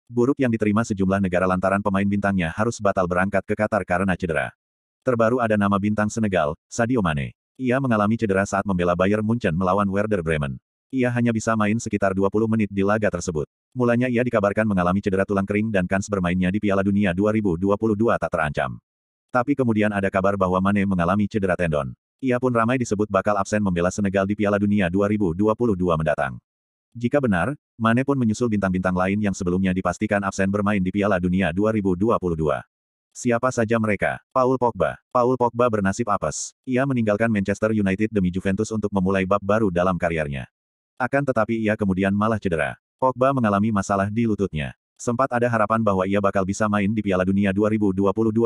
Buruk yang diterima sejumlah negara lantaran pemain bintangnya harus batal berangkat ke Qatar karena cedera. Terbaru ada nama bintang Senegal, Sadio Mane. Ia mengalami cedera saat membela Bayern Munchen melawan Werder Bremen. Ia hanya bisa main sekitar 20 menit di laga tersebut. Mulanya ia dikabarkan mengalami cedera tulang kering dan kans bermainnya di Piala Dunia 2022 tak terancam. Tapi kemudian ada kabar bahwa Mane mengalami cedera tendon. Ia pun ramai disebut bakal absen membela Senegal di Piala Dunia 2022 mendatang. Jika benar, Mane pun menyusul bintang-bintang lain yang sebelumnya dipastikan absen bermain di Piala Dunia 2022. Siapa saja mereka? Paul Pogba. Paul Pogba bernasib apes. Ia meninggalkan Manchester United demi Juventus untuk memulai bab baru dalam karirnya. Akan tetapi ia kemudian malah cedera. Pogba mengalami masalah di lututnya. Sempat ada harapan bahwa ia bakal bisa main di Piala Dunia 2022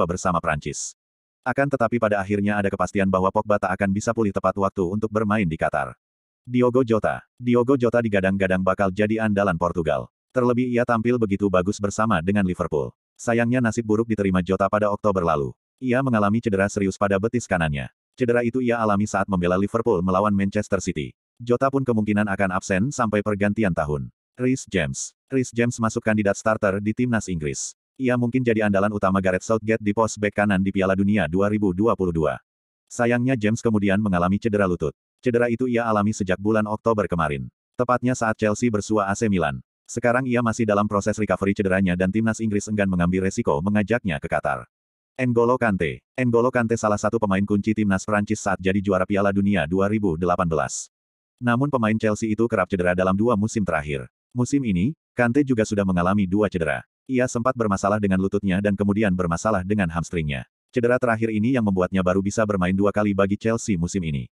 bersama Prancis. Akan tetapi pada akhirnya ada kepastian bahwa Pogba tak akan bisa pulih tepat waktu untuk bermain di Qatar. Diogo Jota. Diogo Jota digadang-gadang bakal jadi andalan Portugal. Terlebih ia tampil begitu bagus bersama dengan Liverpool. Sayangnya nasib buruk diterima Jota pada Oktober lalu. Ia mengalami cedera serius pada betis kanannya. Cedera itu ia alami saat membela Liverpool melawan Manchester City. Jota pun kemungkinan akan absen sampai pergantian tahun. Reece James. Reece James masuk kandidat starter di timnas Inggris. Ia mungkin jadi andalan utama Gareth Southgate di pos bek kanan di Piala Dunia 2022. Sayangnya James kemudian mengalami cedera lutut. Cedera itu ia alami sejak bulan Oktober kemarin. Tepatnya saat Chelsea bersua AC Milan. Sekarang ia masih dalam proses recovery cederanya dan timnas Inggris enggan mengambil resiko mengajaknya ke Qatar. N'Golo Kante. N'Golo Kante salah satu pemain kunci timnas Prancis saat jadi juara Piala Dunia 2018. Namun pemain Chelsea itu kerap cedera dalam 2 musim terakhir. Musim ini, Kante juga sudah mengalami 2 cedera. Ia sempat bermasalah dengan lututnya dan kemudian bermasalah dengan hamstringnya. Cedera terakhir ini yang membuatnya baru bisa bermain 2 kali bagi Chelsea musim ini.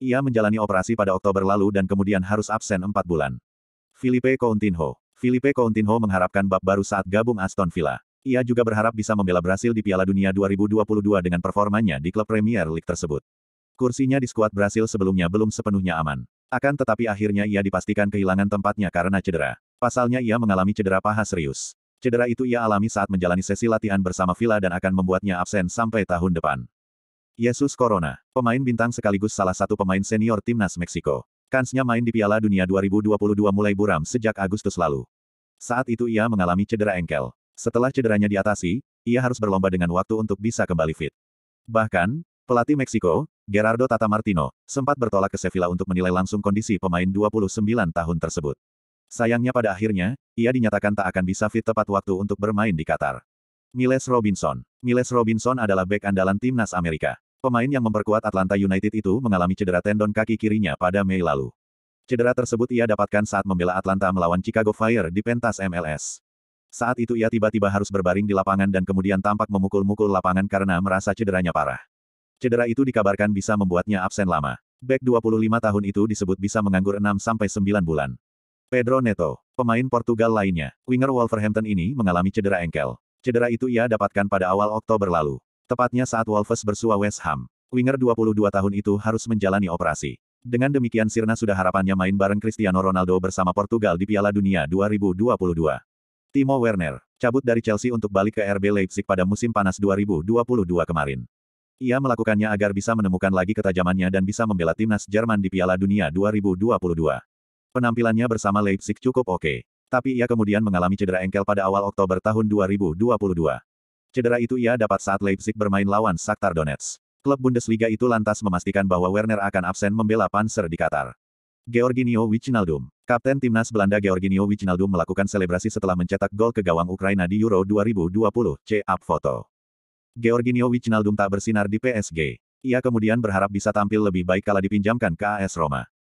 Ia menjalani operasi pada Oktober lalu dan kemudian harus absen 4 bulan. Philippe Coutinho. Philippe Coutinho mengharapkan bab baru saat gabung Aston Villa. Ia juga berharap bisa membela Brasil di Piala Dunia 2022 dengan performanya di klub Premier League tersebut. Kursinya di skuad Brasil sebelumnya belum sepenuhnya aman. Akan tetapi akhirnya ia dipastikan kehilangan tempatnya karena cedera. Pasalnya ia mengalami cedera paha serius. Cedera itu ia alami saat menjalani sesi latihan bersama Villa dan akan membuatnya absen sampai tahun depan. Jesus Corona, pemain bintang sekaligus salah satu pemain senior timnas Meksiko. Kansnya main di Piala Dunia 2022 mulai buram sejak Agustus lalu. Saat itu ia mengalami cedera engkel. Setelah cederanya diatasi, ia harus berlomba dengan waktu untuk bisa kembali fit. Bahkan, pelatih Meksiko, Gerardo Tata Martino, sempat bertolak ke Sevilla untuk menilai langsung kondisi pemain 29 tahun tersebut. Sayangnya pada akhirnya, ia dinyatakan tak akan bisa fit tepat waktu untuk bermain di Qatar. Miles Robinson. Miles Robinson adalah bek andalan timnas Amerika. Pemain yang memperkuat Atlanta United itu mengalami cedera tendon kaki kirinya pada Mei lalu. Cedera tersebut ia dapatkan saat membela Atlanta melawan Chicago Fire di pentas MLS. Saat itu ia tiba-tiba harus berbaring di lapangan dan kemudian tampak memukul-mukul lapangan karena merasa cederanya parah. Cedera itu dikabarkan bisa membuatnya absen lama. Bek 25 tahun itu disebut bisa menganggur 6-9 bulan. Pedro Neto, pemain Portugal lainnya, winger Wolverhampton ini mengalami cedera engkel. Cedera itu ia dapatkan pada awal Oktober lalu. Tepatnya saat Wolves bersua West Ham. Winger 22 tahun itu harus menjalani operasi. Dengan demikian Sirna sudah harapannya main bareng Cristiano Ronaldo bersama Portugal di Piala Dunia 2022. Timo Werner, cabut dari Chelsea untuk balik ke RB Leipzig pada musim panas 2022 kemarin. Ia melakukannya agar bisa menemukan lagi ketajamannya dan bisa membela timnas Jerman di Piala Dunia 2022. Penampilannya bersama Leipzig cukup oke. Tapi ia kemudian mengalami cedera engkel pada awal Oktober tahun 2022. Cedera itu ia dapat saat Leipzig bermain lawan Shakhtar Donetsk. Klub Bundesliga itu lantas memastikan bahwa Werner akan absen membela Panzer di Qatar. Georginio Wijnaldum. Kapten timnas Belanda Georginio Wijnaldum melakukan selebrasi setelah mencetak gol ke gawang Ukraina di Euro 2020. Up foto. Georginio Wijnaldum tak bersinar di PSG. Ia kemudian berharap bisa tampil lebih baik kala dipinjamkan ke AS Roma.